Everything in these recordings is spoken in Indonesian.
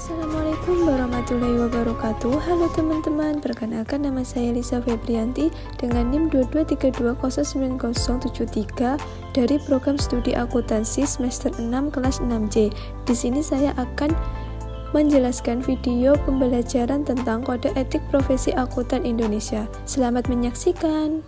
Assalamualaikum warahmatullahi wabarakatuh. Halo teman-teman, perkenalkan nama saya Lisa Febrianti dengan NIM 223209073 dari program studi akuntansi semester 6 kelas 6C. Di sini saya akan menjelaskan video pembelajaran tentang kode etik profesi akuntan Indonesia. Selamat menyaksikan.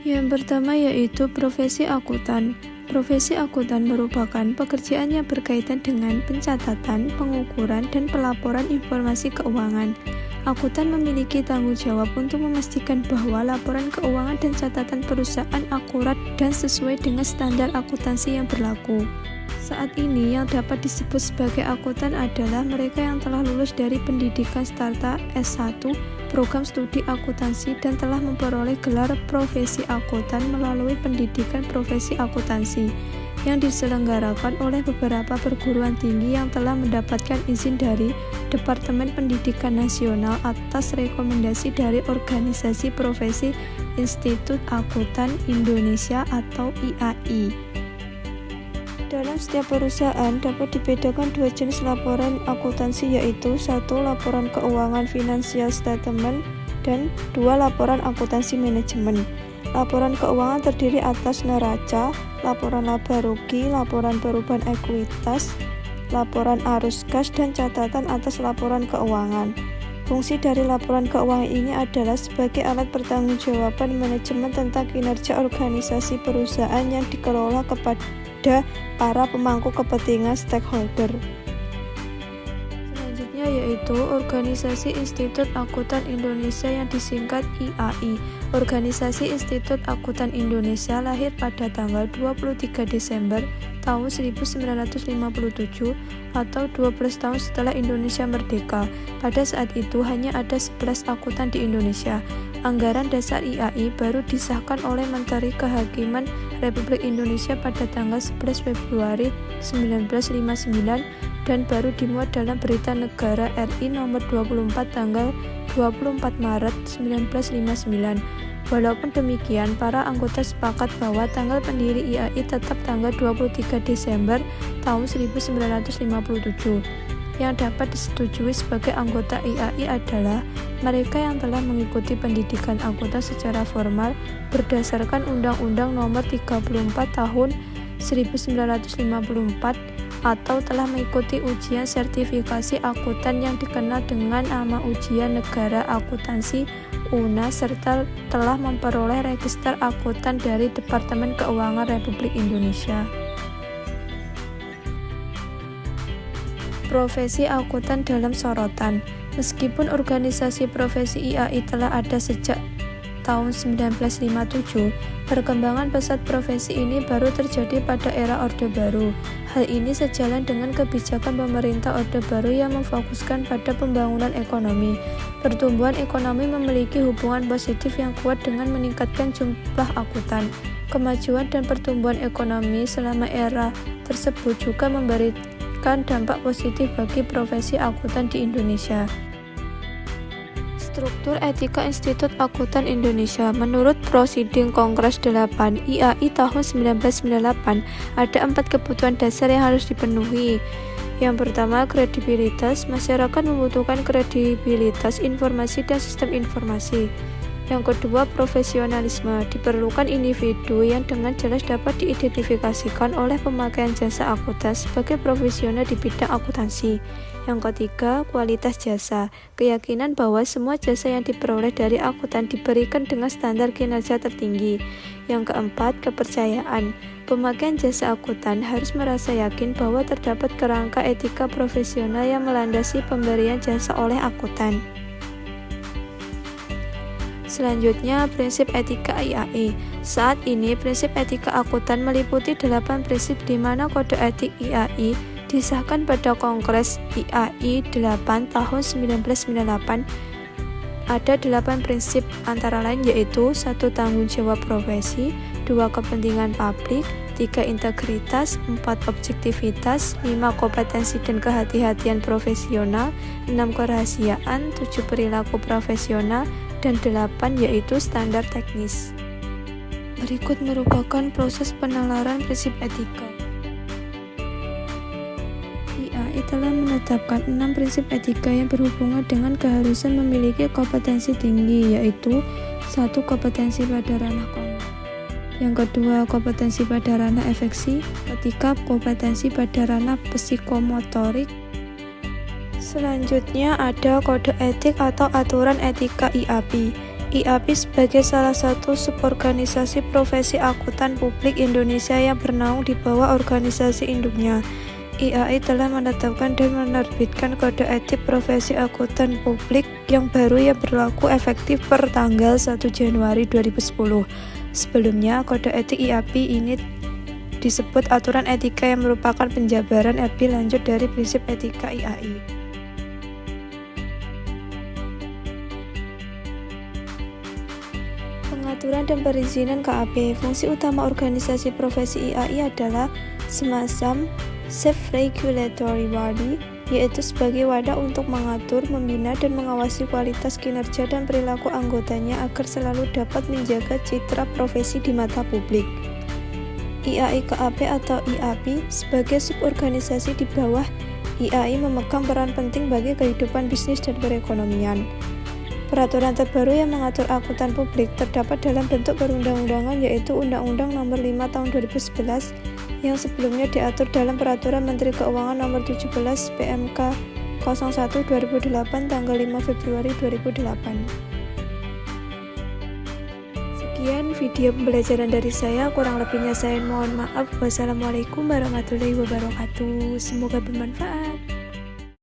Yang pertama yaitu profesi akuntan. Profesi akuntan merupakan pekerjaan yang berkaitan dengan pencatatan, pengukuran, dan pelaporan informasi keuangan. Akuntan memiliki tanggung jawab untuk memastikan bahwa laporan keuangan dan catatan perusahaan akurat dan sesuai dengan standar akuntansi yang berlaku. Saat ini yang dapat disebut sebagai akuntan adalah mereka yang telah lulus dari pendidikan starta S1, program studi akuntansi, dan telah memperoleh gelar profesi akuntan melalui pendidikan profesi akuntansi yang diselenggarakan oleh beberapa perguruan tinggi yang telah mendapatkan izin dari Departemen Pendidikan Nasional atas rekomendasi dari Organisasi Profesi Institut Akuntan Indonesia atau IAI. Dalam setiap perusahaan dapat dibedakan dua jenis laporan akuntansi, yaitu 1. Laporan keuangan financial statement dan 2. Laporan akuntansi manajemen. Laporan keuangan terdiri atas neraca, laporan laba rugi, laporan perubahan ekuitas, laporan arus kas, dan catatan atas laporan keuangan. Fungsi dari laporan keuangan ini adalah sebagai alat pertanggungjawaban manajemen tentang kinerja organisasi perusahaan yang dikelola kepada para pemangku kepentingan stakeholder. Selanjutnya yaitu Organisasi Institut Akuntan Indonesia yang disingkat IAI. Organisasi Institut Akuntan Indonesia lahir pada tanggal 23 Desember tahun 1957 atau 12 tahun setelah Indonesia merdeka. Pada saat itu hanya ada 11 akuntan di Indonesia. Anggaran dasar IAI baru disahkan oleh Menteri Kehakiman Republik Indonesia pada tanggal 11 Februari 1959 dan baru dimuat dalam Berita Negara RI nomor 24 tanggal 24 Maret 1959. Walaupun demikian, para anggota sepakat bahwa tanggal pendiri IAI tetap tanggal 23 Desember tahun 1957. Yang dapat disetujui sebagai anggota IAI adalah mereka yang telah mengikuti pendidikan akuntan secara formal berdasarkan Undang-Undang Nomor 34 Tahun 1954 atau telah mengikuti ujian sertifikasi akuntan yang dikenal dengan nama Ujian Negara Akuntansi UNA serta telah memperoleh register akuntan dari Departemen Keuangan Republik Indonesia. Profesi akuntan dalam sorotan. Meskipun organisasi profesi IAI telah ada sejak tahun 1957, perkembangan pesat profesi ini baru terjadi pada era Orde Baru. Hal ini sejalan dengan kebijakan pemerintah Orde Baru yang memfokuskan pada pembangunan ekonomi. Pertumbuhan ekonomi memiliki hubungan positif yang kuat dengan meningkatkan jumlah akuntan. Kemajuan dan pertumbuhan ekonomi selama era tersebut juga memberikan dampak positif bagi profesi akuntan di Indonesia. Struktur Etika Institut Akuntan Indonesia. Menurut Prosiding Kongres 8 IAI tahun 1998, ada 4 kebutuhan dasar yang harus dipenuhi. Yang pertama, kredibilitas. Masyarakat membutuhkan kredibilitas informasi dan sistem informasi. Yang kedua, profesionalisme. Diperlukan individu yang dengan jelas dapat diidentifikasikan oleh pemakaian jasa akuntan sebagai profesional di bidang akuntansi. Yang ketiga, kualitas jasa. Keyakinan bahwa semua jasa yang diperoleh dari akuntan diberikan dengan standar kinerja tertinggi. Yang keempat, kepercayaan. Pemakaian jasa akuntan harus merasa yakin bahwa terdapat kerangka etika profesional yang melandasi pemberian jasa oleh akuntan. Selanjutnya, prinsip etika IAI. Saat ini, prinsip etika akuntan meliputi 8 prinsip di mana kode etik IAI disahkan pada Kongres IAI 8 tahun 1998. Ada 8 prinsip antara lain yaitu 1. Tanggung jawab profesi, 2. Kepentingan publik, 3. Integritas, 4. Objektivitas, 5. Kompetensi dan kehati-hatian profesional, 6. Kerahasiaan, 7. Perilaku profesional, dan 8 yaitu standar teknis. Berikut merupakan proses penalaran prinsip etika. IAI telah menetapkan 6 prinsip etika yang berhubungan dengan keharusan memiliki kompetensi tinggi, yaitu 1. Kompetensi pada ranah konten. Yang kedua, kompetensi pada ranah afeksi. Ketiga, kompetensi pada ranah psikomotorik. Selanjutnya ada kode etik atau aturan etika IAPI. IAPI sebagai salah satu suborganisasi profesi akuntan publik Indonesia yang bernaung di bawah organisasi induknya. IAI telah menetapkan dan menerbitkan kode etik profesi akuntan publik yang baru yang berlaku efektif per tanggal 1 Januari 2010. Sebelumnya, kode etik IAPI ini disebut aturan etika yang merupakan penjabaran lebih lanjut dari prinsip etika IAI. Pengaturan dan perizinan KAP. Fungsi utama organisasi profesi IAI adalah semacam self-regulatory body, yaitu sebagai wadah untuk mengatur, membina, dan mengawasi kualitas kinerja dan perilaku anggotanya agar selalu dapat menjaga citra profesi di mata publik. IAI KAP atau IAPI sebagai suborganisasi di bawah IAI memegang peran penting bagi kehidupan bisnis dan perekonomian. Peraturan terbaru yang mengatur akuntan publik terdapat dalam bentuk perundang-undangan, yaitu Undang-Undang Nomor 5 Tahun 2011 yang sebelumnya diatur dalam Peraturan Menteri Keuangan Nomor 17 PMK 01 2008 tanggal 5 Februari 2008. Sekian video pembelajaran dari saya, kurang lebihnya saya mohon maaf. Wassalamualaikum warahmatullahi wabarakatuh. Semoga bermanfaat.